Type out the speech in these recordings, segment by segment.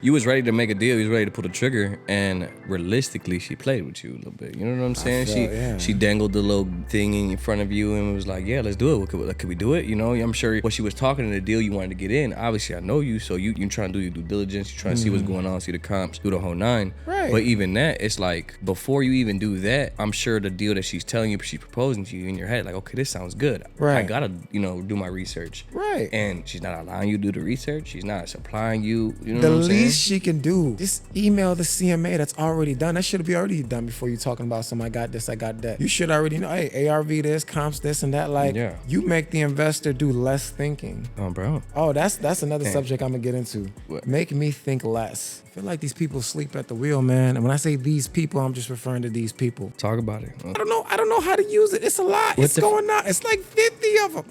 You was ready to make a deal. You was ready to pull the trigger, and realistically, she played with you a little bit. You know what I'm saying? She dangled the little thing in front of you and was like, "Yeah, let's do it. Could we do it?" You know, I'm sure when she was talking in the deal, you wanted to get in. Obviously, I know you, so you trying to do your due diligence. You trying to see what's going on, see the comps, do the whole nine. Right. But even that, it's like before you even do that, I'm sure the deal that she's telling you, she's proposing to you in your head, like, okay, this sounds good. Right. I gotta, do my research. Right. And she's not allowing you to do the research. She's not supplying you. You know the what I'm saying? least she can do, just email the CMA that's already done. That should be already done before you talking about something. I got this, I got that. You should already know, hey, ARV this, comps this and that. Like, you make the investor do less thinking. Oh, bro. Oh, that's another subject I'm gonna get into. What? Make me think less. I feel like these people sleep at the wheel, man. And when I say these people, I'm just referring to these people. Talk about it. I don't know how to use it. It's a lot. It's going on. It's like 50 of them.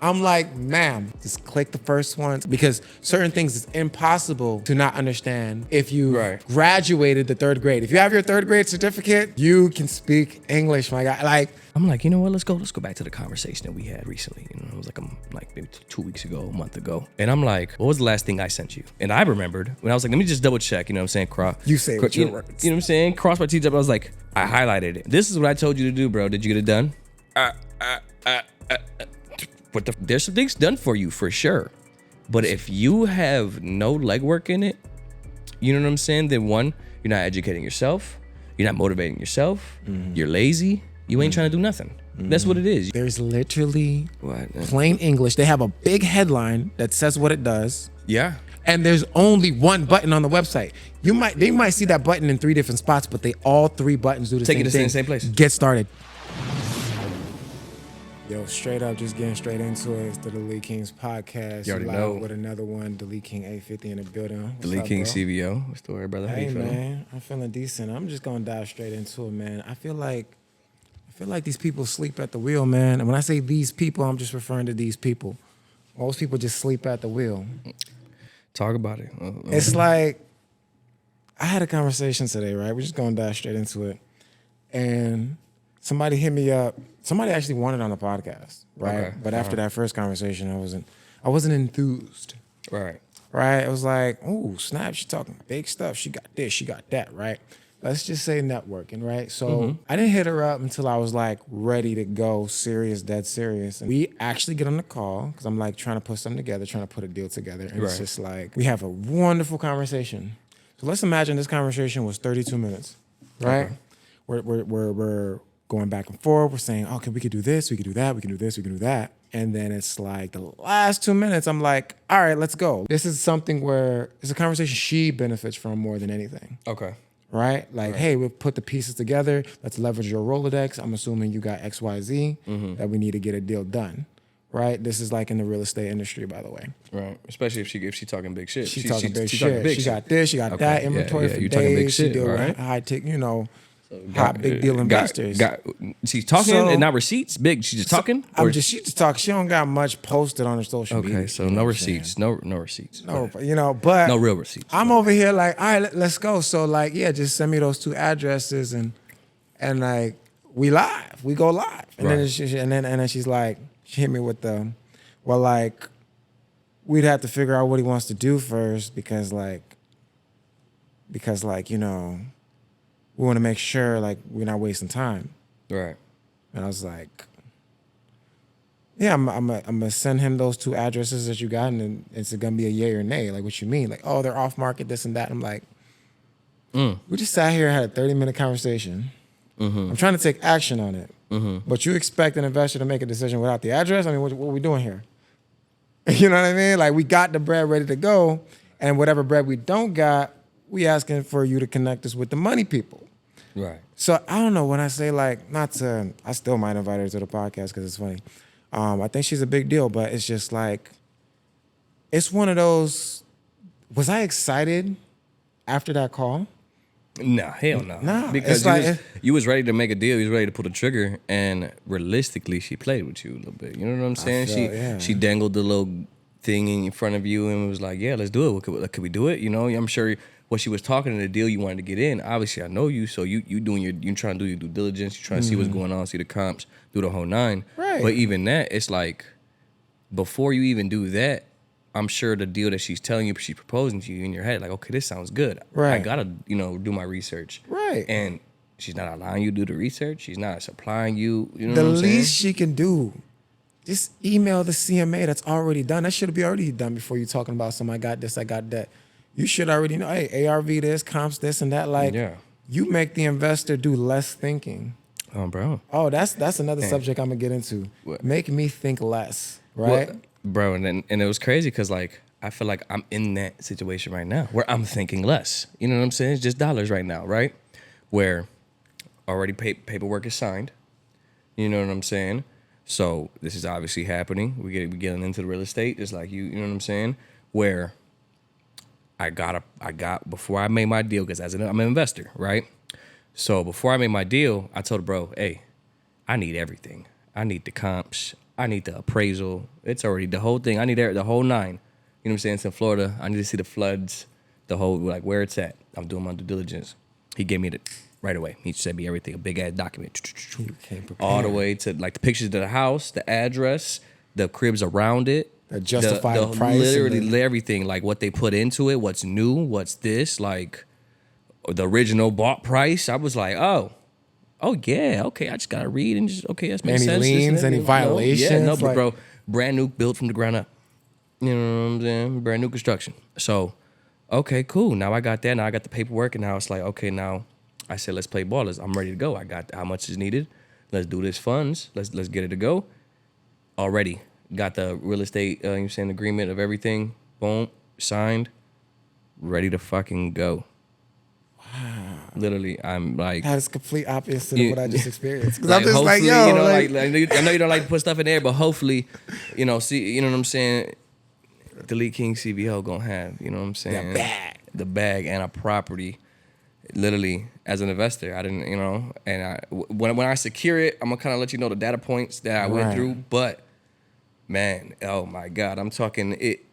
I'm like, ma'am, just click the first ones, because certain things is impossible to not understand if you graduated the third grade. If you have your third grade certificate, you can speak English, my guy. Like, I'm like, you know what? Let's go back to the conversation that we had recently. You know, it was like maybe 2 weeks ago, a month ago. And I'm like, what was the last thing I sent you? And I remembered when I was like, let me just double check. You know what I'm saying? You say with your words. You know what I'm saying? Cross my T's up. I was like, I highlighted it. This is what I told you to do, bro. Did you get it done? But there's some things done for you for sure. But if you have no legwork in it, you know what I'm saying? Then one, you're not educating yourself. You're not motivating yourself. You're lazy. You ain't trying to do nothing. That's what it is. There's literally plain English. They have a big headline that says what it does. Yeah. And there's only one button on the website. They might see that button in 3 different spots, but all 3 buttons do the same thing. Take it to the same place. Get started. Yo, straight up, just getting straight into it. It's the Deletekings podcast. You already live know. With another one, Deleteking 850 in the building. Deleteking CVO. What's the word, brother? How you feeling? Man, I'm feeling decent. I'm just gonna dive straight into it, man. I feel like these people sleep at the wheel, man. And when I say these people, I'm just referring to these people. Most people just sleep at the wheel. Talk about it. It's like, I had a conversation today, right? We're just gonna dive straight into it. And somebody hit me up. Somebody actually wanted on the podcast, right? Okay. But after that first conversation, I wasn't enthused. Right. Right? It was like, oh, snap, she talking big stuff. She got this, she got that, right? Let's just say networking, right? So I didn't hit her up until I was like ready to go, serious, dead serious. And we actually get on the call because I'm like trying to put something together, trying to put a deal together. And it's just like, we have a wonderful conversation. So let's imagine this conversation was 32 minutes, right? Okay. We're going back and forth. We're saying, okay, we could do this, we could do that, we can do this, we can do that. And then it's like the last 2 minutes, I'm like, all right, let's go. This is something where it's a conversation she benefits from more than anything. Okay. Right? Like, hey, we'll put the pieces together. Let's leverage your Rolodex. I'm assuming you got XYZ that we need to get a deal done. Right? This is like in the real estate industry, by the way. Right. Especially if she talking big shit. She talking big shit. She got this, she got that inventory for you days. talking big shit, She deal with high tech, hot big deal investors. She's talking and not receipts. Big. She's just talking. She just talking. She don't got much posted on her social media. Okay, so no receipts. No receipts. No, but no real receipts. I'm over here like, all right, let's go. So like, yeah, just send me those 2 addresses and like we live. We go live. And then she's like, she hit me with the, well, like, we'd have to figure out what he wants to do first because like, we want to make sure like we're not wasting time. Right. And I was like, yeah, I'm gonna send him those 2 addresses that you got, and then it's gonna be a yay or nay. Like, what you mean? Like, oh, they're off market, this and that. I'm like, we just sat here and had a 30-minute conversation. I'm trying to take action on it. But you expect an investor to make a decision without the address? I mean, what are we doing here? You know what I mean? Like, we got the bread ready to go, and whatever bread we don't got, we asking for you to connect us with the money people. Right. So I don't know, when I say like, I still might invite her to the podcast because it's funny. I think she's a big deal, but it's just like, it's one of those, was I excited after that call? Nah, hell no. Nah, because you was ready to make a deal. You was ready to pull the trigger, and realistically, she played with you a little bit. You know what I'm saying? She dangled the little thing in front of you and was like, yeah, let's do it. Could we do it? You know, I'm sure when she was talking in the deal, you wanted to get in. Obviously, I know you, so you trying to do your due diligence. You trying to see what's going on, see the comps, do the whole nine. Right. But even that, it's like before you even do that, I'm sure the deal that she's telling you, she's proposing to you in your head, like, okay, this sounds good. Right. I gotta, do my research. Right. And she's not allowing you to do the research. She's not supplying you. You know The what I'm saying? least she can do, just email the CMA that's already done. That should be already done before you talking about something. I got this, I got that. You should already know, hey, ARV this, comps this and that. Like, you make the investor do less thinking. Oh, bro. Oh, that's another subject I'm gonna get into. What? Make me think less, right? Well, bro, and it was crazy because, like, I feel like I'm in that situation right now where I'm thinking less. You know what I'm saying? It's just dollars right now, right? Where already paperwork is signed. You know what I'm saying? So this is obviously happening. We getting into the real estate. It's like you know what I'm saying? Where I got before I made my deal, because I'm an investor, right? So before I made my deal, I told the bro, hey, I need everything. I need the comps. I need the appraisal. It's already the whole thing. I need the whole nine. You know what I'm saying? It's in Florida. I need to see the floods, the whole, like, where it's at. I'm doing my due diligence. He gave me it right away. He sent me everything, a big ass document. All the way to, like, the pictures of the house, the address, the cribs around it. Justify the price. Literally everything, like what they put into it, what's new, what's this, like the original bought price. I was like, oh yeah, okay. I just gotta read and just that's makes sense. Any liens, any violations? Yeah, no, but bro, brand new, built from the ground up. You know what I'm saying? Brand new construction. So, okay, cool. Now I got that. Now I got the paperwork, and now it's like, okay, now I said, let's play ball. I'm ready to go. I got how much is needed. Let's do this funds. Let's get it to go. Already. Got the real estate, agreement of everything. Boom, signed, ready to fucking go. Wow. Literally, I'm like... That is complete opposite of what I just experienced. Because like, I'm just like, yo... I know you don't like to put stuff in there, but hopefully, see, you know what I'm saying? Deletekings CBO gonna have, you know what I'm saying? The bag and a property. Literally, as an investor, I didn't, and when I secure it, I'm gonna kind of let you know the data points that I went through, but... Man, oh my God, I'm talking it.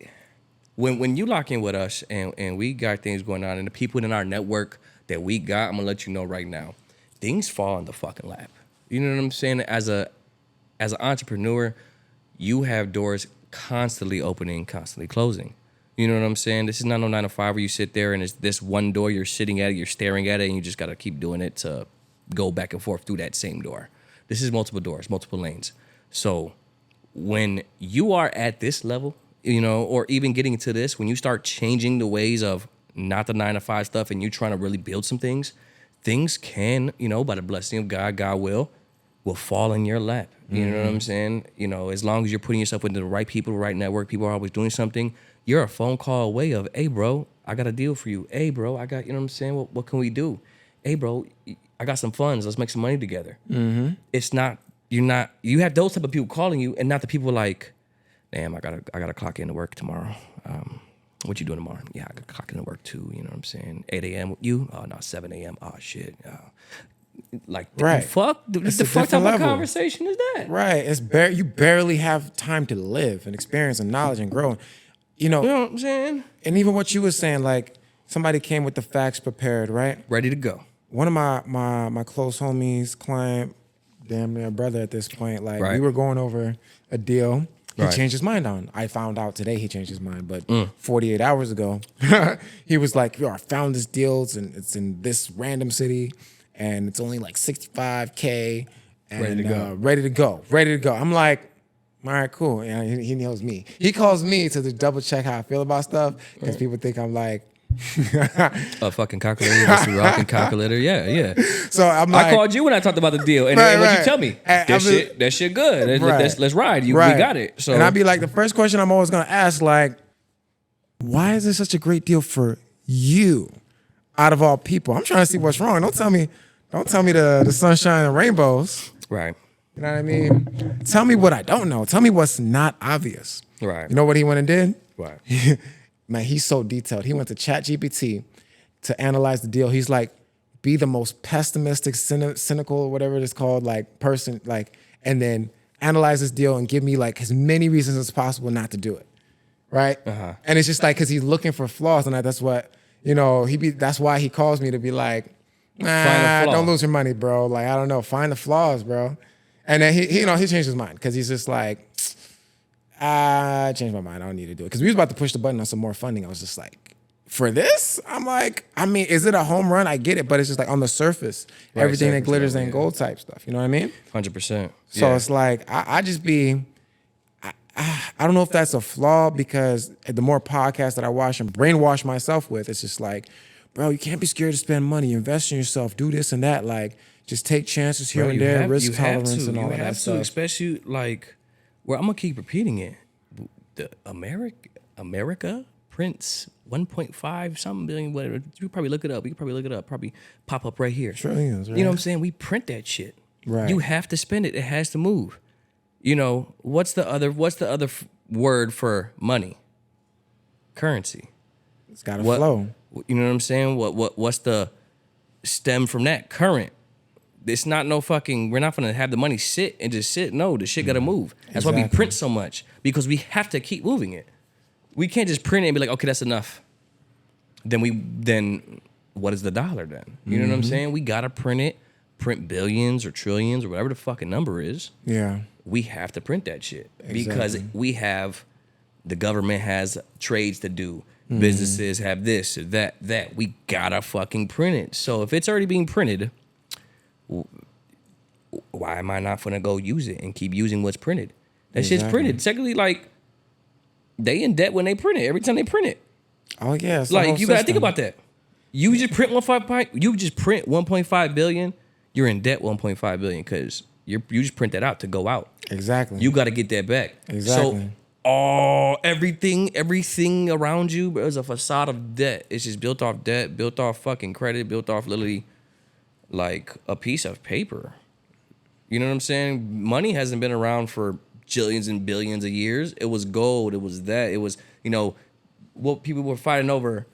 When you lock in with us and we got things going on and the people in our network that we got, I'm gonna let you know right now, things fall in the fucking lap. You know what I'm saying? As an entrepreneur, you have doors constantly opening, constantly closing. You know what I'm saying? This is not no 9 to 5 where you sit there and it's this one door, you're sitting at it, you're staring at it, and you just gotta keep doing it to go back and forth through that same door. This is multiple doors, multiple lanes. So when you are at this level, or even getting into this, when you start changing the ways of not the 9 to 5 stuff and you trying to really build some things can, by the blessing of God will fall in your lap. You know what I'm saying? As long as you're putting yourself into the right people, the right network, people are always doing something. You're a phone call away of, hey, bro, I got a deal for you. Hey, bro, I got, you know what I'm saying? What can we do? Hey, bro, I got some funds. Let's make some money together. Mm-hmm. It's not, you have those type of people calling you and not the people like, damn, I gotta clock in to work tomorrow. What you doing tomorrow? Yeah, I gotta clock in to work too. You know what I'm saying? 8 a.m. with you? Oh, no, 7 a.m. Oh, shit. Like, right. The fuck type of conversation is that? Right. You barely have time to live and experience and knowledge and grow. You know what I'm saying? And even what you were saying, like, somebody came with the facts prepared, right? Ready to go. One of my close homies, client, damn near brother at this point, like, right. We were going over a deal. He right. changed his mind on. I found out today he changed his mind, but 48 hours ago, he was like, yo, I found this deal, and it's in this random city, and it's only like $65K. And, ready to go. I'm like, all right, cool. And he knows me. He calls me to double check how I feel about stuff, because people think I'm like, a fucking calculator, just a rocking calculator. Yeah. So I'm like, I called you when I talked about the deal, and what you tell me? That shit good. Let's ride. We got it. So, and I'd be like, the first question I'm always gonna ask, like, why is this such a great deal for you, out of all people? I'm trying to see what's wrong. Don't tell me the sunshine and rainbows. Right. You know what I mean? Tell me what I don't know. Tell me what's not obvious. Right. You know what he went and did? Right. Man, he's so detailed. He went to ChatGPT to analyze the deal. He's like, be the most pessimistic, cynical, whatever it's called, like, person, like, and then analyze this deal and give me like as many reasons as possible not to do it, right? Uh-huh. And it's just like, because he's looking for flaws, and that's what, that's why he calls me to be like, nah, don't lose your money, bro. Like, I don't know, find the flaws, bro. And then he changed his mind, because he's just like, I changed my mind. I don't need to do it. Because we was about to push the button on some more funding. I was just like, for this? I'm like, I mean, is it a home run? I get it, but it's just like on the surface, everything that glitters ain't gold type stuff. You know what I mean? 100%. So it's like, I just be, I don't know if that's a flaw, because the more podcasts that I watch and brainwash myself with, it's just like, bro, you can't be scared to spend money, invest in yourself, do this and that. Like, just take chances here and there, risk tolerance and all that stuff. Especially like, where I'm gonna keep repeating it. The America prints 1.5 something billion, whatever. You can probably look it up. Probably pop up right here. Trillions, right? You know what I'm saying? We print that shit. Right. You have to spend it. It has to move. You know, what's the other word for money? Currency. It's gotta flow. You know what I'm saying? What's the stem from that? Current. It's not no fucking, we're not gonna have the money sit and just sit. No, the shit gotta move. That's why we print so much, because we have to keep moving it. We can't just print it and be like, okay, that's enough. Then what is the dollar then? You know what I'm saying? We gotta print it, print billions or trillions or whatever the fucking number is. Yeah. We have to print that shit because the government has trades to do. Businesses have this or that. We gotta fucking print it. So if it's already being printed, why am I not gonna go use it and keep using what's printed? That shit's printed. Secondly, like, they in debt when they print it. Every time they print it. Oh yeah. Like, you gotta think about that. You just print 1.5 billion. You're in debt 1.5 billion because you just print that out to go out. Exactly. You got to get that back. Exactly. So everything around you, bro, is a facade of debt. It's just built off debt, built off fucking credit, built off literally like a piece of paper. You know what I'm saying? Money hasn't been around for jillions and billions of years. It was gold. It was that. It was, you know, what people were fighting over,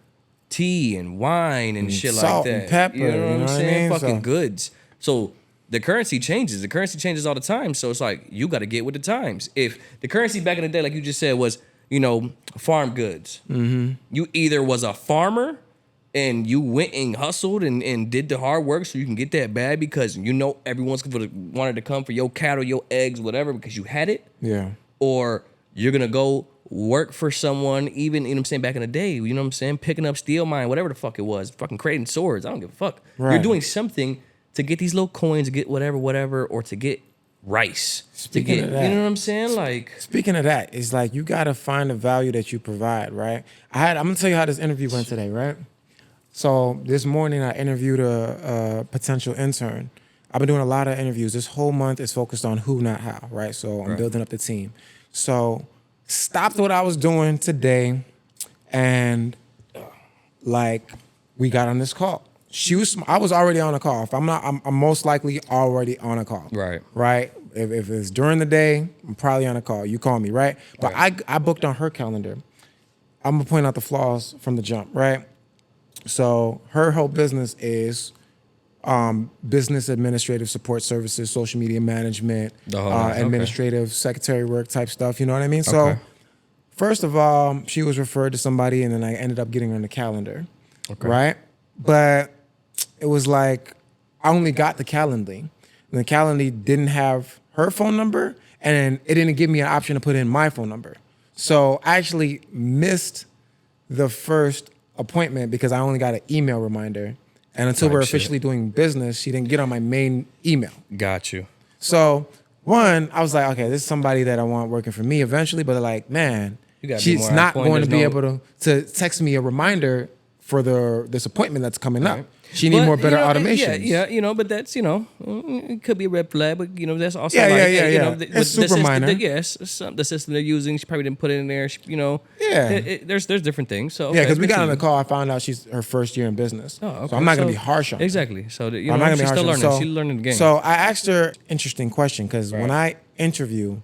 tea and wine and shit salt like that. And pepper, you know what I'm saying? I mean? Fucking goods. So the currency changes. The currency changes all the time. So it's like, you got to get with the times. If the currency back in the day, like you just said, was, you know, farm goods. You either was a farmer and you went and hustled and did the hard work so you can get that bag because you know everyone's wanted to come for your cattle, your eggs, whatever, because you had it. Yeah. Or you're going to go work for someone, even, you know what I'm saying, back in the day, you know what I'm saying, picking up steel mine, whatever the fuck it was, fucking creating swords. I don't give a fuck. Right. You're doing something to get these little coins, to get whatever, or to get rice. Speaking of that, you know what I'm saying? Like, speaking of that, it's like you gotta find the value that you provide, right? I'm gonna tell you how this interview went today, right? So this morning I interviewed a potential intern. I've been doing a lot of interviews. This whole month is focused on who, not how, right? So I'm building up the team. So stopped what I was doing today, and like we got on this call. I was already on a call. If I'm not, I'm most likely already on a call. Right. Right. If it's during the day, I'm probably on a call. You call me, right? But I booked on her calendar. I'm gonna point out the flaws from the jump, right? So her whole business is business administrative support services, social media management, administrative secretary work type stuff. You know what I mean? So first of all, she was referred to somebody, and then I ended up getting her on the calendar, right? But it was like I only got the Calendly, and the Calendly didn't have her phone number, and it didn't give me an option to put in my phone number. So I actually missed the first appointment because I only got an email reminder. And until we're officially doing business, she didn't get on my main email. Got you. So one, I was like, okay, this is somebody that I want working for me eventually, but like, man, she's not going to be able to text me a reminder for this appointment that's coming up. She need more better automation. Yeah, you know, but that's, you know, it could be a red flag, but, you know, that's also you know, it's super minor. Yes, the system they're using, she probably didn't put it in there, you know. Yeah. There's different things. So yeah, because we got on the call, I found out she's her first year in business. Oh, okay. So I'm not going to be harsh on her. Exactly. So, you know, she's still learning. She's learning the game. So I asked her an interesting question because when I interview,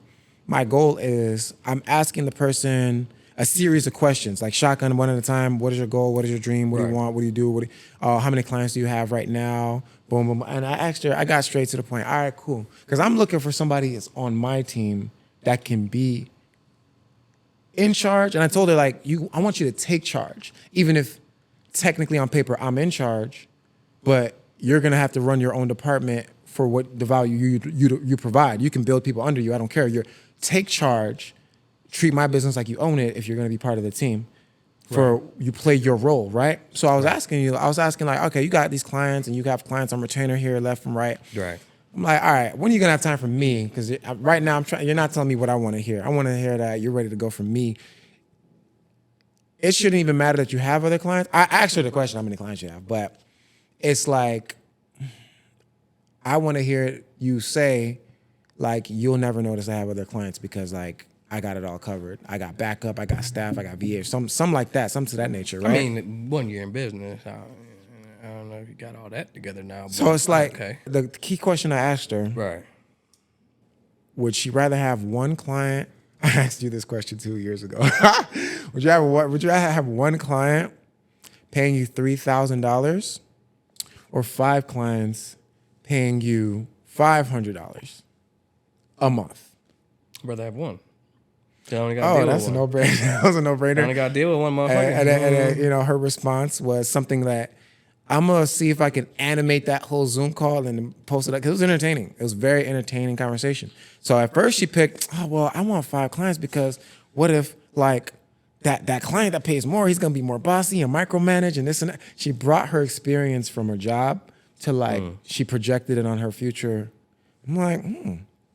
my goal is I'm asking the person a series of questions, like shotgun one at a time. What is your goal? What is your dream? What do you want? What do you do? How many clients do you have right now? Boom, boom. And I asked her, I got straight to the point. All right, cool. Because I'm looking for somebody that's on my team that can be in charge. And I told her, like, I want you to take charge. Even if technically on paper I'm in charge, but you're going to have to run your own department for what the value you provide. You can build people under you. I don't care. Take charge. treat my business like you own it if you're going to be part of the team. You play your role, right? So I was asking like, okay, you got these clients and you have clients on retainer here, left and right. Right. I'm like, all right, when are you gonna have time for me? Because right now you're not telling me what I want to hear. I want to hear that you're ready to go for me. It shouldn't even matter that you have other clients. I asked her the question how many clients you have, but it's like, I want to hear you say, like, you'll never notice I have other clients because, like, I got it all covered. I got backup, I got staff, I got VA, some like that, something to that nature, right? I mean, 1 year in business, I don't know if you got all that together now. But So it's like, okay. The key question I asked her, Right. would she rather have one client? I asked you this question 2 years ago. Would you rather have one client paying you $3,000 or 5 clients paying you $500 a month? I'd rather have one. I only got to deal that's with a one. no-brainer. That was a no-brainer. I only got to deal with one motherfucker. And then, her response was something that I'm going to see if I can animate that whole Zoom call and post it up, because it was entertaining. It was a very entertaining conversation. So at first she picked, I want 5 clients because what if, like, that client that pays more, he's going to be more bossy and micromanage and this and that. She brought her experience from her job to, like, she projected it on her future. I'm like,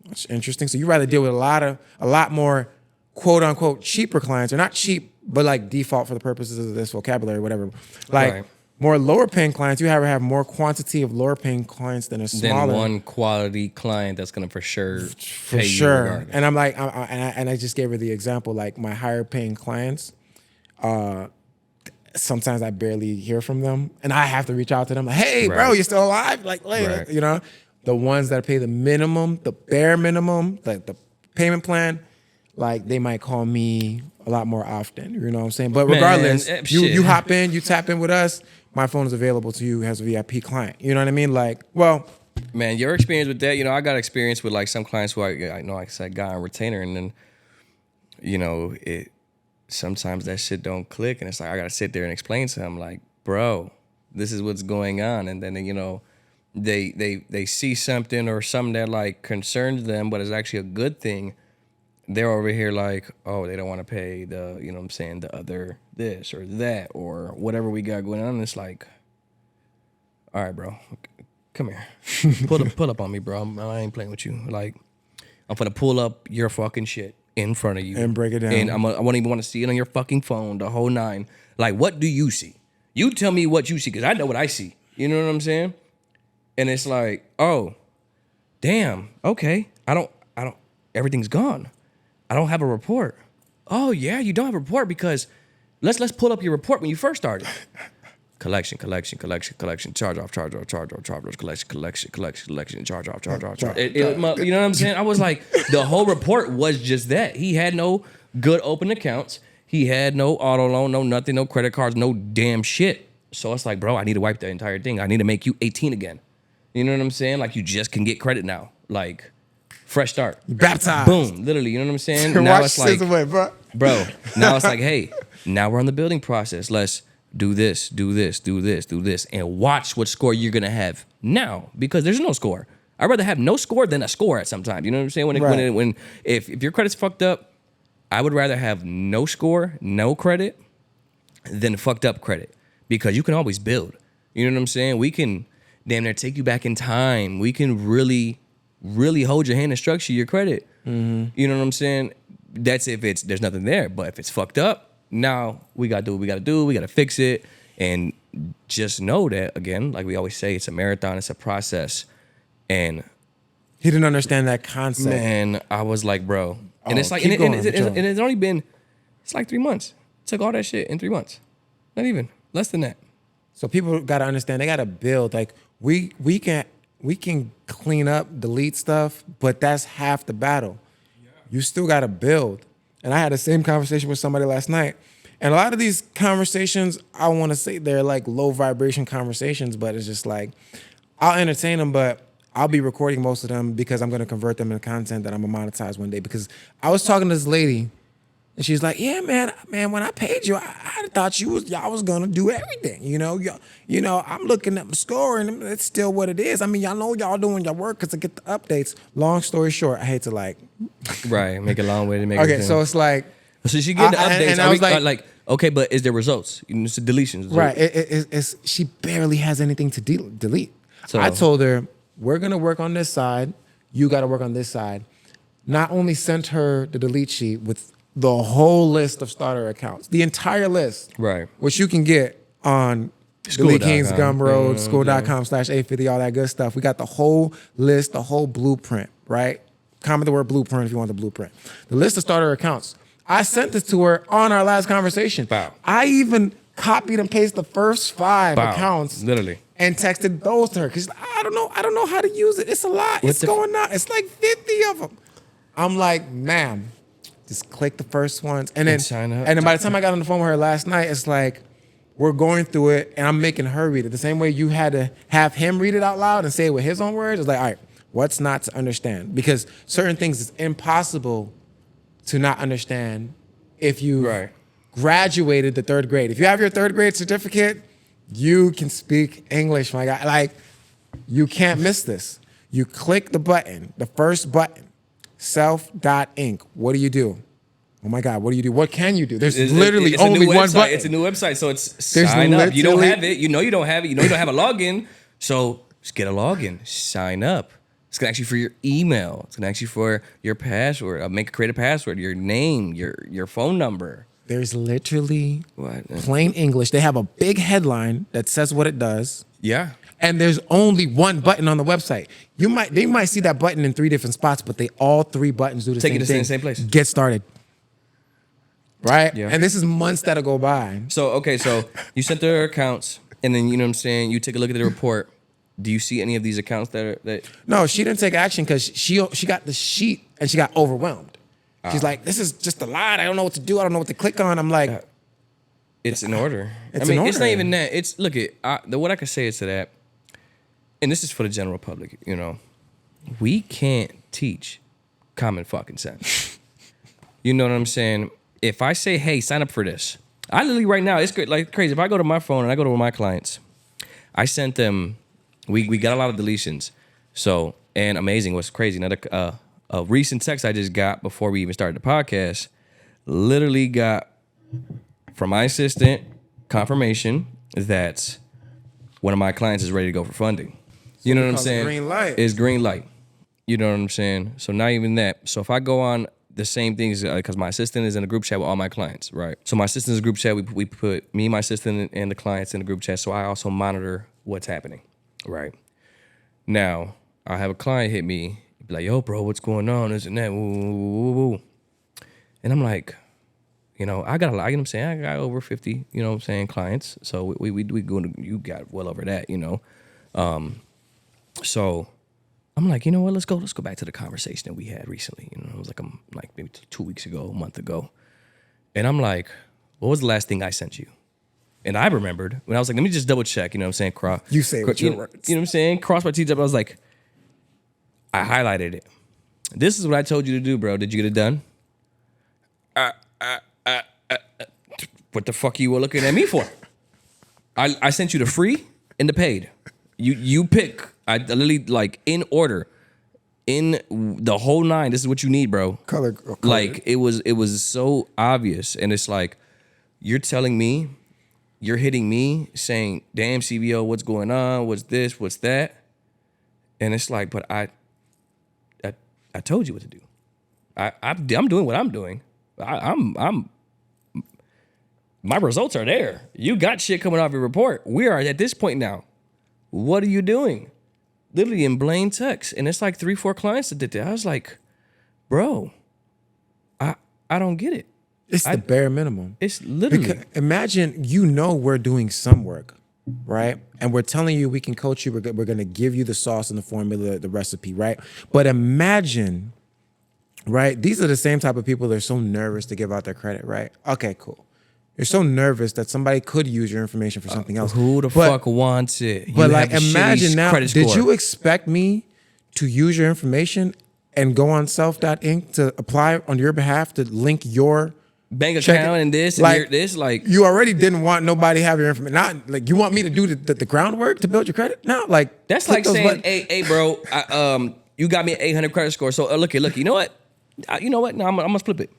that's interesting. So you rather deal with a lot more quote unquote cheaper clients, or not cheap, but like default for the purposes of this vocabulary, whatever. Like more lower paying clients, you have more quantity of lower paying clients than a smaller. Than one quality client that's gonna for sure pay you regardless. And I'm like, I just gave her the example, like my higher paying clients, sometimes I barely hear from them and I have to reach out to them like, hey, bro, you still alive? Like, you know, the ones that pay the minimum, the bare minimum, like the payment plan, like they might call me a lot more often, you know what I'm saying? But regardless, you hop in, you tap in with us, my phone is available to you as a VIP client. You know what I mean? Like, well, man, your experience with that, you know, I got experience with like some clients who I know, like I said, got on retainer, and then, you know, sometimes that shit don't click, and it's like I gotta sit there and explain to them, like, bro, this is what's going on, and then you know, they see something or something that like concerns them, but is actually a good thing. They're over here like, oh, they don't want to pay the, you know what I'm saying, the other this or that or whatever we got going on. And it's like, all right, bro, come here. pull up on me, bro. I ain't playing with you. Like, I'm gonna pull up your fucking shit in front of you. And break it down. And I won't even want to see it on your fucking phone, the whole 9. Like, what do you see? You tell me what you see, because I know what I see. You know what I'm saying? And it's like, oh, damn, okay. I don't, everything's gone. I don't have a report. Oh yeah, you don't have a report because let's pull up your report when you first started. Collection, charge off, collection, charge off. You know what I'm saying? I was like, the whole report was just that. He had no good open accounts. He had no auto loan, no nothing, no credit cards, no damn shit. So it's like, bro, I need to wipe the entire thing. I need to make you 18 again. You know what I'm saying? Like, you just can get credit now. Like, fresh start. Baptized. Boom. Literally, you know what I'm saying? Now it's like, away, bro, now it's like, hey, now we're on the building process. Let's do this, and watch what score you're going to have now, because there's no score. I'd rather have no score than a score at some time. You know what I'm saying? If your credit's fucked up, I would rather have no score, no credit, than fucked up credit, because you can always build. You know what I'm saying? We can damn near take you back in time. We can really hold your hand and structure your credit. Mm-hmm. You know what I'm saying? That's if there's nothing there. But if it's fucked up, now we gotta do what we gotta do. We gotta fix it. And just know that, again, like we always say, it's a marathon, it's a process. And he didn't understand that concept. Man, I was like, bro. And it's like, and it's only been, it's like 3 months. Took all that shit in 3 months. Not even, less than that. So people gotta understand, they gotta build. Like we can clean up, delete stuff, but that's half the battle. Yeah. You still got to build. And I had the same conversation with somebody last night. And a lot of these conversations, I want to say they're like low vibration conversations, but it's just like, I'll entertain them, but I'll be recording most of them because I'm going to convert them into content that I'm going to monetize one day. Because I was talking to this lady And she's like, yeah, man, when I paid you, I thought y'all was gonna do everything. I'm looking at my score and it's still what it is. I mean, y'all know y'all doing your work because I get the updates. Long story short, I hate to right, make it long way to make it. Okay, so it's like, so she get the updates. And I was like, okay, but is there results? It's deletions. Right. It's she barely has anything to delete. So I told her, we're gonna work on this side. You got to work on this side. Not only sent her the delete sheet with the whole list of starter accounts, the entire list, right, which you can get on Deletekings, Gumroad, school.com/850, all that good stuff. We got the whole list, the whole blueprint, right? Comment the word blueprint if you want the blueprint. The list of starter accounts. I sent this to her on our last conversation. Wow. I even copied and pasted the first 5 accounts, literally, and texted those to her because I don't know how to use it. It's a lot. It's going on. It's like 50 of them. I'm like, ma'am, just click the first ones and then sign up. And then by the time I got on the phone with her last night, it's like we're going through it and I'm making her read it. The same way you had to have him read it out loud and say it with his own words. It's like, all right, what's not to understand? Because certain things is impossible to not understand if you graduated the 3rd grade. If you have your 3rd grade certificate, you can speak English, my guy. Like, you can't miss this. You click the button, the first button, self.inc. What do you do? Oh my God, what do you do? What can you do? There's literally only one button. It's a new website, so it's sign up. You don't have it. You know you don't have it. You know you don't have a login. So just get a login. Sign up. It's gonna ask you for your email. It's gonna ask you for your password. Create a password, your name, your phone number. There's literally plain English. They have a big headline that says what it does. Yeah. And there's only one button on the website. They might see that button in 3 different spots, but all 3 buttons do the same thing. Take it to the same place. Get started. Right? Yeah. And this is months that'll go by. So you sent their accounts, and then, you know what I'm saying, you take a look at the report. Do you see any of these accounts that? No, she didn't take action because she got the sheet and she got overwhelmed. She's like, this is just a lot. I don't know what to do. I don't know what to click on. I'm like, it's in order. It's in order. It's not even that. It's what I can say is to that, and this is for the general public. We can't teach common fucking sense. You know what I'm saying? If I say, hey, sign up for this, I literally right now, it's like crazy. If I go to my phone and I go to my clients, I sent them. We got a lot of deletions. So, and amazing. What's crazy? Another a recent text I just got before we even started the podcast, literally got from my assistant confirmation that one of my clients is ready to go for funding. You know what I'm saying? Green light. It's green light. You know what I'm saying? So not even that. So if I go on the same things, because my assistant is in a group chat with all my clients, right? So my assistant's group chat, we put me, my assistant, and the clients in the group chat. So I also monitor what's happening, right? Now, I have a client hit me, be like, yo, bro, what's going on? This and that, woo. And I'm like, I got a lot, you know what I'm saying? I got over 50, you know what I'm saying, clients. So we going to, you got well over that, So I'm like, you know what, let's go back to the conversation that we had recently. It was like maybe 2 weeks ago, a month ago. And I'm like, what was the last thing I sent you? And I remembered when I was like, let me just double check, you know what I'm saying? You say it with your words. You know what I'm saying? Cross my T's up. I was like, I highlighted it. This is what I told you to do, bro. Did you get it done? What the fuck you were looking at me for? I sent you the free and the paid. You pick. I literally, like, in order, in the whole 9. This is what you need, bro. Color. Like, it was so obvious, and it's like, you're telling me, you're hitting me, saying, "Damn, CVO, what's going on? What's this? What's that?" And it's like, but I told you what to do. I'm doing what I'm doing. I'm. My results are there. You got shit coming off your report. We are at this point now. What are you doing? Literally in plain text. And it's like 3-4 clients that did that. I was like, bro, I don't get it. It's the bare minimum. It's literally. Because imagine, we're doing some work, right? And we're telling you we can coach you. We're going to give you the sauce and the formula, the recipe, right? But imagine, right? These are the same type of people that are so nervous to give out their credit, right? Okay, cool. You're so nervous that somebody could use your information for something else. Who the fuck wants it? But like, imagine now, did you expect me to use your information and go on self.inc to apply on your behalf to link your bank account and this and this. Like, you already didn't want nobody to have your information. Not like you want me to do the groundwork to build your credit. No, like that's like saying, hey, bro, you got me an 800 credit score. So look, you know what? No, I'm gonna flip it.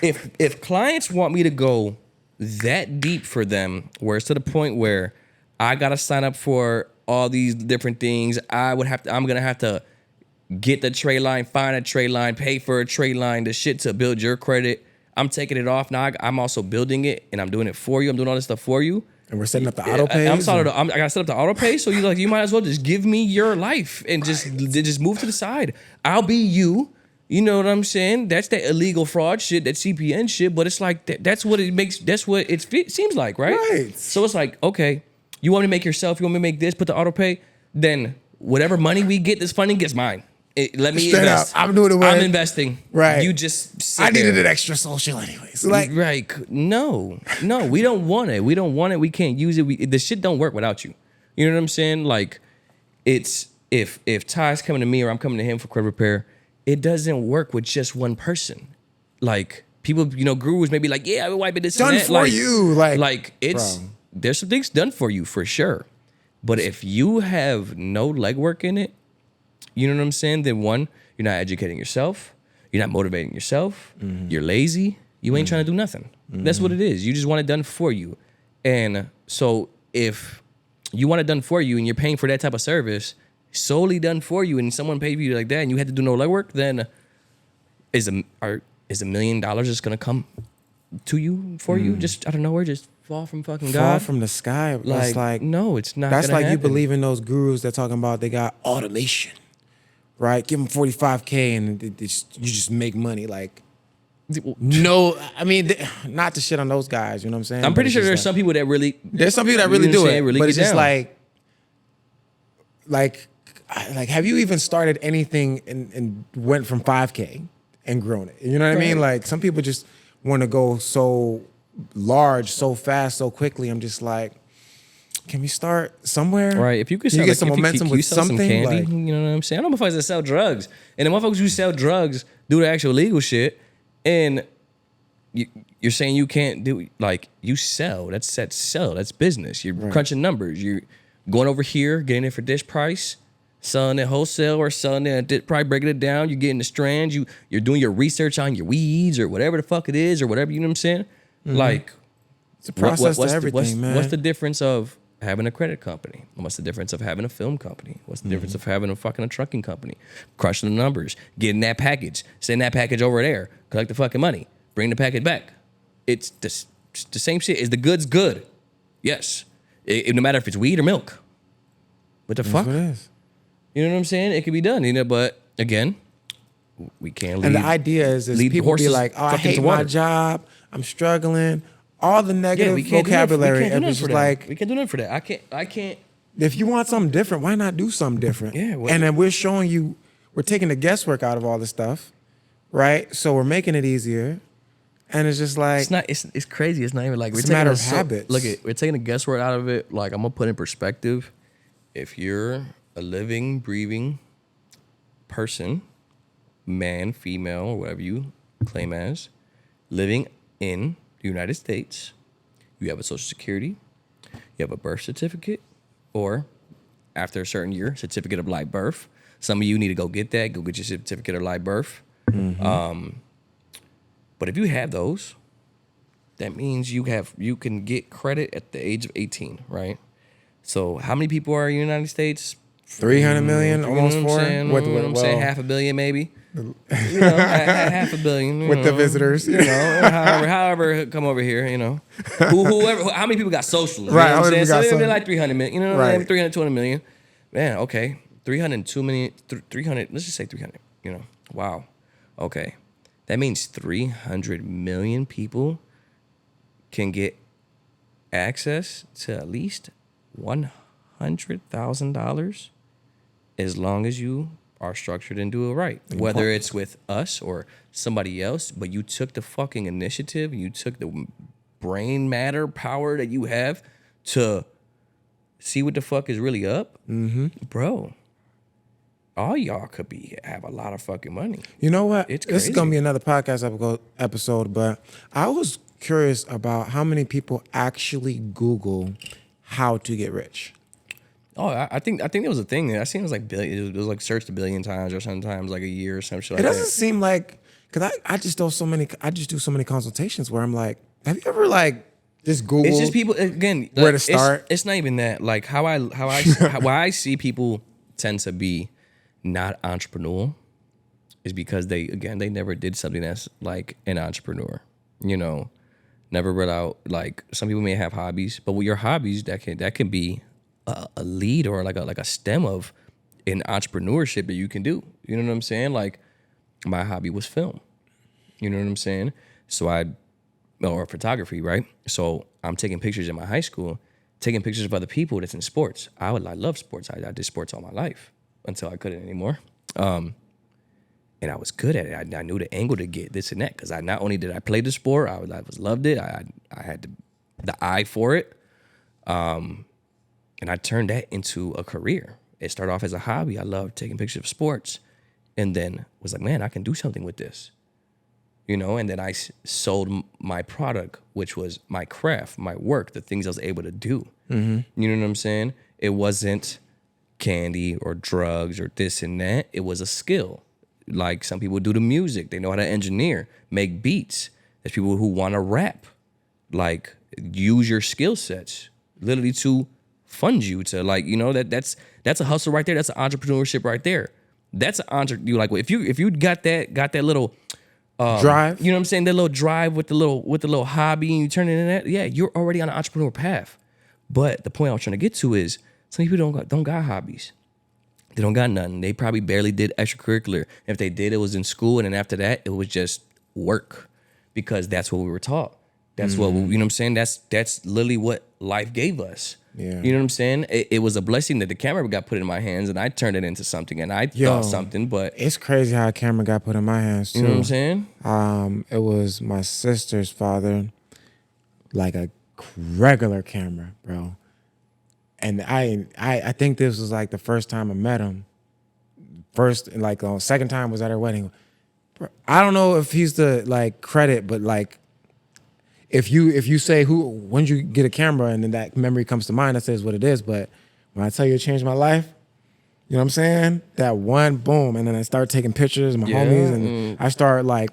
If clients want me to go that deep for them, where it's to the point where I gotta sign up for all these different things, I'm gonna have to get the trade line, find a trade line, pay for a trade line, the shit to build your credit. I'm taking it off now. I'm also building it, and I'm doing it for you. I'm doing all this stuff for you. And we're setting up the auto pay. I gotta set up the auto pay. So you might as well just give me your life and just move to the side. I'll be you. You know what I'm saying? That's that illegal fraud shit, that CPN shit. But it's like that's what it makes. That's what it seems like, right? Right. So it's like, okay, you want me to make yourself? You want me to make this? Put the auto pay. Then whatever money we get, this funding gets mine. Let me straight invest. Up. I'm doing it. I'm investing. Right. You just. I needed an extra social anyways. Like, right? No, we don't want it. We don't want it. We can't use it. The shit don't work without you. You know what I'm saying? Like, it's if Ty's coming to me or I'm coming to him for credit repair, it doesn't work with just one person. Like people, gurus may be like, yeah, I've been wiping this. Done and that. for you. Like it's bro. There's some things done for you for sure, but if you have no legwork in it. You know what I'm saying? Then one, you're not educating yourself. You're not motivating yourself. Mm-hmm. You're lazy. You ain't trying to do nothing. Mm-hmm. That's what it is. You just want it done for you. And so if you want it done for you and you're paying for that type of service, solely done for you, and someone paid you like that and you had to do no legwork, then is $1 million just going to come to you for you? Just out of nowhere, just fall from fucking God? Fall from the sky. Like, no, it's not. That's like happen. You believe in those gurus that talking about they got automation. Right, give them $45K and you just make money. Like, no, I mean, not to shit on those guys. You know what I'm saying? I'm pretty sure there's some people that really. There's some people that really do it, really but it's just like, have you even started anything and went from 5K and grown it? You know what I mean? Like, some people just want to go so large, so fast, so quickly. I'm just like, can we start somewhere? Right. If you could sell, get some momentum with something, some candy, you know what I'm saying? I know motherfuckers that sell drugs, and the motherfuckers who sell drugs do the actual legal shit, and you're saying you can't do, like, you sell. That's business. You're crunching numbers. You're going over here, getting it for this price, selling it wholesale or selling it at this price, breaking it down. You're getting the strands. You're doing your research on your weeds or whatever the fuck it is or whatever. You know what I'm saying? Mm-hmm. Like, it's a process to everything, man. What's the difference of having a credit company? What's the difference of having a film company? What's the difference of having a trucking company? Crushing the numbers, getting that package, send that package over there, collect the fucking money, bring the package back. It's the same shit. Is the goods good? Yes. No matter if it's weed or milk. What the fuck? What it is. You know what I'm saying? It could be done, but again, we can't leave. And the idea is people be like, oh, I hate my job, I'm struggling. All the negative vocabulary, and it's just like, we can't do nothing for that. I can't. If you want something different, why not do something different? Yeah. And then we're showing you, we're taking the guesswork out of all this stuff, right? So we're making it easier, and it's just like it's crazy. It's not even like it's a matter of habits. We're taking the guesswork out of it. Like, I'm gonna put in perspective. If you're a living, breathing person, man, female, or whatever you claim as, living in the United States, you have a social security, you have a birth certificate, or after a certain year, certificate of live birth. Some of you need to go get that. Go get your certificate of live birth. Mm-hmm. But if you have those, that means you can get credit at the age of 18, right? So how many people are in the United States? 300 million, almost 4. What I'm saying, 500 million maybe. Half a billion with the visitors, however come over here, whoever, how many people got social, right? Know what I'm saying? So they're like 300 million, right. 320 million, man. Okay, 302 million, 300. Let's just say 300. Wow. Okay, that means 300 million people can get access to at least $100,000 as long as you are structured and do it right. Whether it's with us or somebody else, but you took the fucking initiative and you took the brain matter power that you have to see what the fuck is really up, bro. all y'all could have a lot of fucking money. You know what? It's This is crazy. gonna be another podcast episode, but I was curious about how many people actually Google how to get rich. Oh, I think there was a thing. I seen it was like billion. It was like searched 1 billion times or sometimes like a year or some shit like It doesn't that. seem like, because I just do so many consultations where I'm like, have you ever like just Googled It's just people again. where to start? It's not even that. Like why I see people tend to be not entrepreneurial is because they never did something that's like an entrepreneur. You know, never read out. Like some people may have hobbies, but with your hobbies that can be a lead or like a stem of an entrepreneurship that you can do. You know what I'm saying? Like my hobby was film. You know what I'm saying? So or photography, right? So I'm taking pictures in my high school, taking pictures of other people that's in sports. I love sports. I did sports all my life until I couldn't anymore. And I was good at it. I knew the angle to get this and that because I not only did I play the sport, I loved it. I had the eye for it. And I turned that into a career. It started off as a hobby. I loved taking pictures of sports and then was like, man, I can do something with this. You know, and then I sold my product, which was my craft, my work, the things I was able to do. Mm-hmm. You know what I'm saying? It wasn't candy or drugs or this and that. It was a skill. Like some people do the music. They know how to engineer, make beats. There's people who want to rap. Like use your skill sets literally to fund you to like, you know, that's a hustle right there. That's an entrepreneurship right there. That's an entrepreneur. Like if you got that little Drive. you know what I'm saying? That little drive with the little hobby and you turn it into that. Yeah, you're already on an entrepreneur path. But the point I was trying to get to is some people don't got hobbies. They don't got nothing. They probably barely did extracurricular. If they did, it was in school, and then after that, it was just work because that's what we were taught. That's what you know what I'm saying. That's literally what life gave us. Yeah. You know what I'm saying? It was a blessing that the camera got put in my hands, and I turned it into something, and I thought something. But it's crazy how a camera got put in my hands too. you know what I'm saying? It was my sister's father, like a regular camera, bro. And I think this was like the first time I met him. Second time was at her wedding. I don't know if he's the like credit, but like if you say when did you get a camera and then that memory comes to mind, that says what it is. But when I tell you it changed my life, you know what I'm saying? That one boom, and then I start taking pictures of my homies, and I start like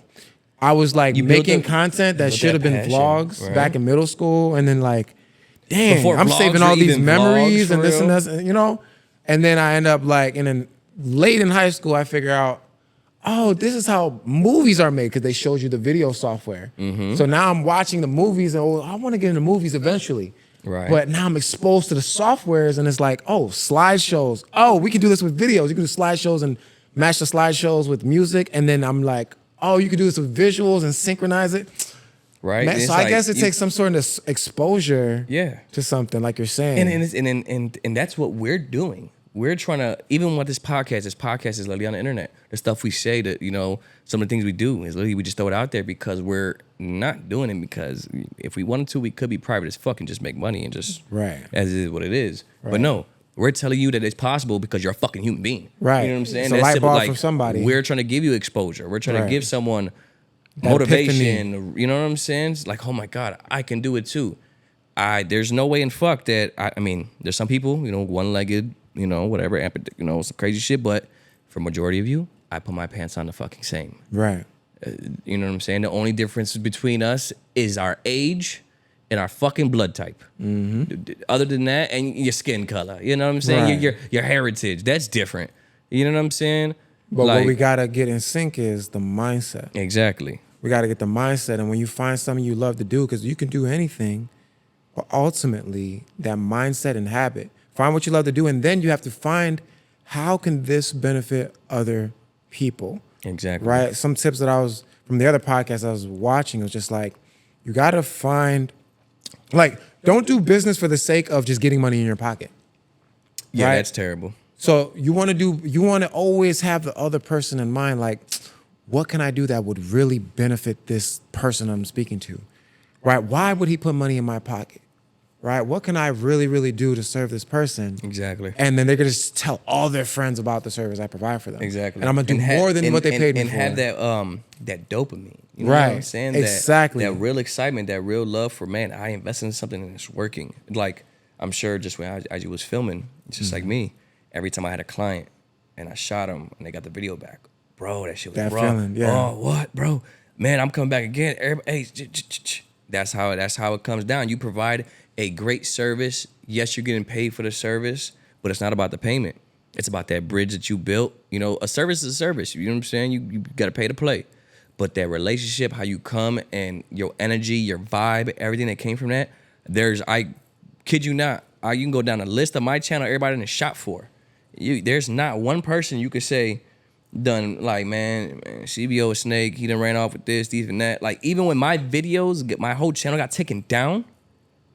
I was like making content that should have been passion, vlogs right? back in middle school, and then like, dang, Before I'm vlogs saving were all these even memories vlogs, and for this and real? this, you know? And then I end up like, and then late in high school, I figure out, oh, this is how movies are made because they showed you the video software. Mm-hmm. So now I'm watching the movies and I want to get into movies eventually. Right. But now I'm exposed to the softwares and it's like, oh, slideshows. Oh, we can do this with videos. You can do slideshows and match the slideshows with music. And then I'm like, oh, you can do this with visuals and synchronize it. Right. Man, so I guess it takes some sort of exposure to something like you're saying. And that's what we're doing. We're trying to, even with this podcast is literally on the internet. The stuff we say that, you know, some of the things we do is literally we just throw it out there because we're not doing it because if we wanted to, we could be private as fuck and just make money and just as is what it is. Right. But no, we're telling you that it's possible because you're a fucking human being. Right. You know what I'm saying? It's a light bulb from somebody. We're trying to give you exposure. We're trying to give someone motivation. You know what I'm saying? It's like, oh my God, I can do it too. There's no way in fuck that, I mean, there's some people, you know, one-legged, you know, whatever, you know, some crazy shit. But for majority of you, I put my pants on the fucking same. Right. You know what I'm saying? The only difference between us is our age and our fucking blood type. Mm-hmm. Other than that, and your skin color. You know what I'm saying? Right. Your heritage. That's different. You know what I'm saying? But what we gotta get in sync is the mindset. Exactly. We gotta get the mindset. And when you find something you love to do, because you can do anything, but ultimately that mindset and habit. Find what you love to do, and then you have to find how can this benefit other people. Exactly. Right? Some tips that I was, from the other podcast I was watching, it was just like, you got to find, like, don't do business for the sake of just getting money in your pocket. Yeah, right? that's terrible. So you want to always have the other person in mind, like, what can I do that would really benefit this person I'm speaking to? Right? Why would he put money in my pocket? right? What can I really, really do to serve this person? Exactly. And then they're gonna just tell all their friends about the service I provide for them. Exactly. And I'm gonna do more than what they paid me and for. have that dopamine. You know Right. what I'm saying? Exactly. That real excitement, that real love for, man, I invested in something and it's working. Like, I'm sure just when I was filming, just like me, every time I had a client and I shot them and they got the video back, bro, that shit was That raw. feeling, yeah. Oh, what, bro? Man, I'm coming back again. Everybody, hey, that's how it comes down. You provide a great service. Yes, you're getting paid for the service, but it's not about the payment. It's about that bridge that you built. You know, a service is a service. You know what I'm saying? You got to pay to play. But that relationship, how you come and your energy, your vibe, everything that came from that, I kid you not, you can go down a list of my channel, everybody in the shop for. There's not one person you could say done like, man, CBO a snake, he done ran off with this and that. Like, even when my videos, my whole channel got taken down,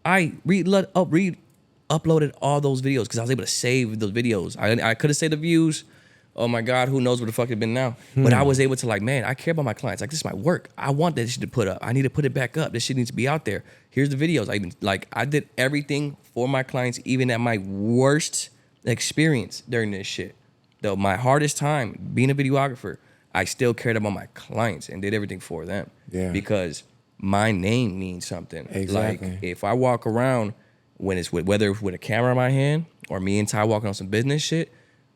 I uploaded all those videos because I was able to save those videos. I could have saved the views. Oh my God, who knows where the fuck it been now? But I was able to, like, man, I care about my clients. Like, this is my work. I want that shit to put up. I need to put it back up. This shit needs to be out there. Here's the videos. I did everything for my clients, even at my worst experience during this shit. Though my hardest time being a videographer, I still cared about my clients and did everything for them. Yeah. Because my name means something. Exactly. Like, if I walk around when it's whether it's with a camera in my hand or me and Ty walking on some business shit,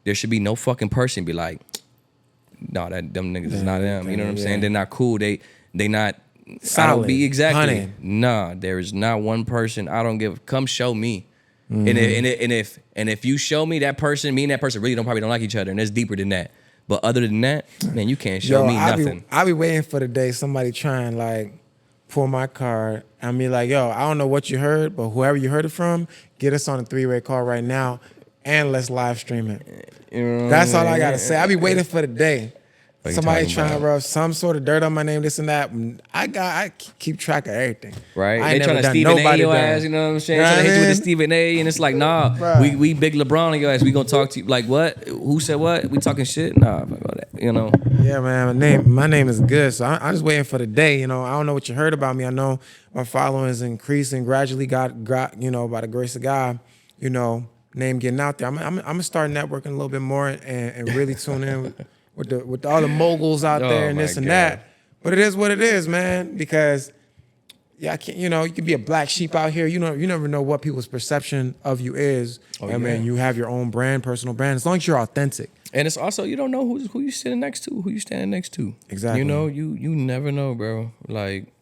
there should be no fucking person be like, no, them niggas is not them. You know what I'm saying? They're not cool. They not solid. I don't be exactly. 100. Nah, there is not one person. I don't give. Come show me. Mm-hmm. And if you show me that person, me and that person really probably don't like each other, and it's deeper than that. But other than that, man, you can't show me nothing. I be waiting for the day somebody try and like pull my card and be like, yo, I don't know what you heard, but whoever you heard it from, get us on a 3-way call right now and let's live stream it. You know, that's all I gotta say. I be waiting for the day. What Somebody you trying to rub some sort of dirt on my name, this and that. I keep track of everything. Right? I They ain't trying never to done Stephen A nobody your dirty. ass, you know what I'm saying? You know Trying to what hit I you with the mean? Stephen A, and it's like, nah, Bruh. we big LeBron on your ass. We gonna talk to you. Like, what? Who said what? We talking shit? Nah, fuck all that. You know? Yeah, man. My name is good, so I'm just waiting for the day. You know, I don't know what you heard about me. I know my following is increasing gradually. Got you know, by the grace of God, you know, name getting out there. I'm gonna start networking a little bit more and really tune in with all the moguls out there and this and that. But it is what it is, man. Because I can't. You know, you can be a black sheep out here. You never know what people's perception of you is. I mean, you have your own brand, personal brand. As long as you're authentic. And it's also, you don't know who you sitting next to, who you standing next to. Exactly. You know, you never know, bro. Like,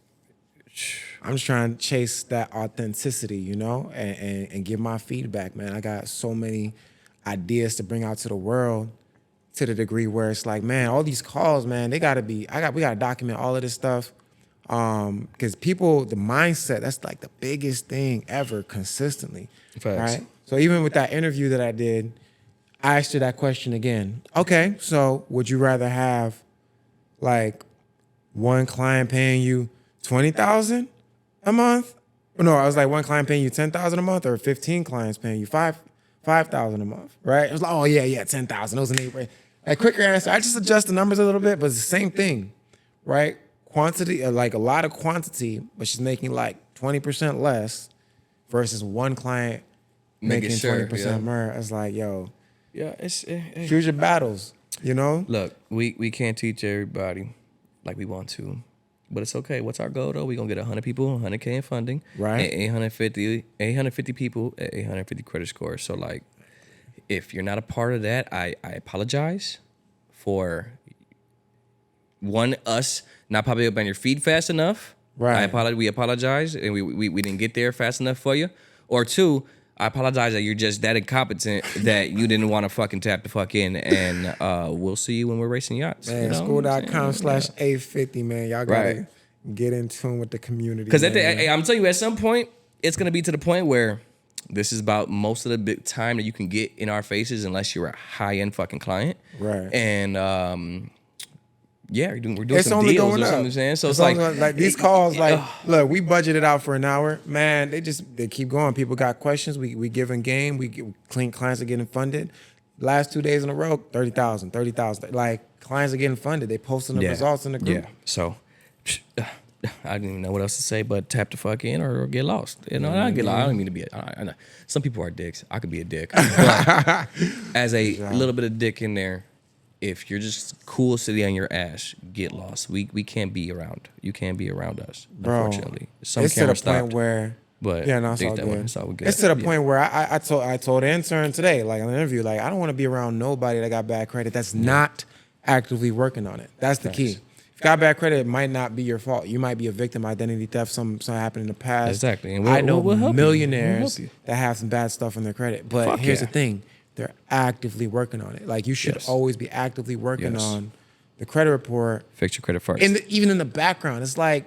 I'm just trying to chase that authenticity, you know, and give my feedback, man. I got so many ideas to bring out to the world to the degree where it's like, man, all these calls, man, we gotta document all of this stuff. Because people, the mindset, that's like the biggest thing ever consistently. Facts. Right? So even with that interview that I did, I asked her that question again. Okay, so would you rather have like one client paying you $20,000 a month? No, I was like one client paying you $10,000 a month, or 15 clients paying you $5,000 a month, right? It was like, oh yeah, 10,000. It was an 8. A quicker answer. I just adjust the numbers a little bit, but it's the same thing, right? Quantity, like a lot of quantity, but she's making like 20% less versus one client making 20% more. It's like, yo, choose your battles, you know? Look, we can't teach everybody like we want to, but it's okay. What's our goal though? We're gonna get 100 people, 100K in funding, right? And 850 people at 850 credit score. So like, if you're not a part of that, I apologize for us not popping up on your feed fast enough. Right. We apologize, and we didn't get there fast enough for you. Or 2, I apologize that you're just that incompetent that you didn't want to fucking tap the fuck in. And we'll see you when we're racing yachts. Man, you know? school.com/850, man. Y'all gotta get in tune with the community. Because I'm telling you, at some point, it's gonna be to the point where this is about most of the big time that you can get in our faces, unless you're a high-end fucking client. Right. And we're doing it's some only deals going or up. something. Saying. So it's like these calls, like, look, we budgeted out for an hour. Man, they keep going. People got questions. We giving game. Clean clients are getting funded. Last 2 days in a row, 30,000. Like, clients are getting funded. They posting the results in the group. Yeah. So I didn't even know what else to say, but tap the fuck in or get lost. You know, I get lost. I don't mean to be. I know some people are dicks. I could be a dick, but as a little bit of dick in there, if you're just cool sitting on your ass, get lost. We can't be around. You can't be around us. Bro, unfortunately, it's to the cameras point stopped, where. but Yeah, no, it's all that good. one, it's all good. It's to the point where I told the intern today, like in an interview, like I don't want to be around nobody that got bad credit that's not actively working on it. That's the key. If you got bad credit, it might not be your fault. You might be a victim of identity theft. Something happened in the past. Exactly. And I know we'll help millionaires you. that have some bad stuff on their credit. But here's the thing. They're actively working on it. Like you should always be actively working on the credit report. Fix your credit first. And even in the background, it's like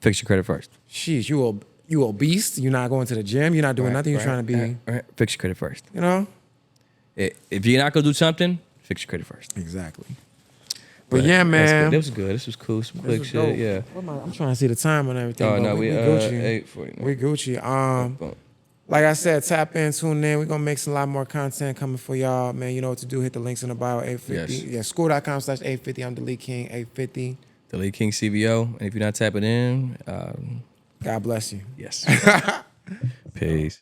fix your credit first. Sheesh, you obese. You're not going to the gym. You're not doing nothing. You're trying to be. Fix your credit first. You know? If you're not going to do something, fix your credit first. Exactly. But yeah, man. This was good. This was cool. Some quick shit. Dope. Yeah. I'm trying to see the time and everything. Oh, no, we Gucci. 8:40. We Gucci. Like I said, tap in, tune in. We're going to make a lot more content coming for y'all, man. You know what to do. Hit the links in the bio, 850. Yes. Yeah, school.com/850. I'm Deleteking, 850. Deletekings CBO. And if you're not tapping in, God bless you. Yes. Peace.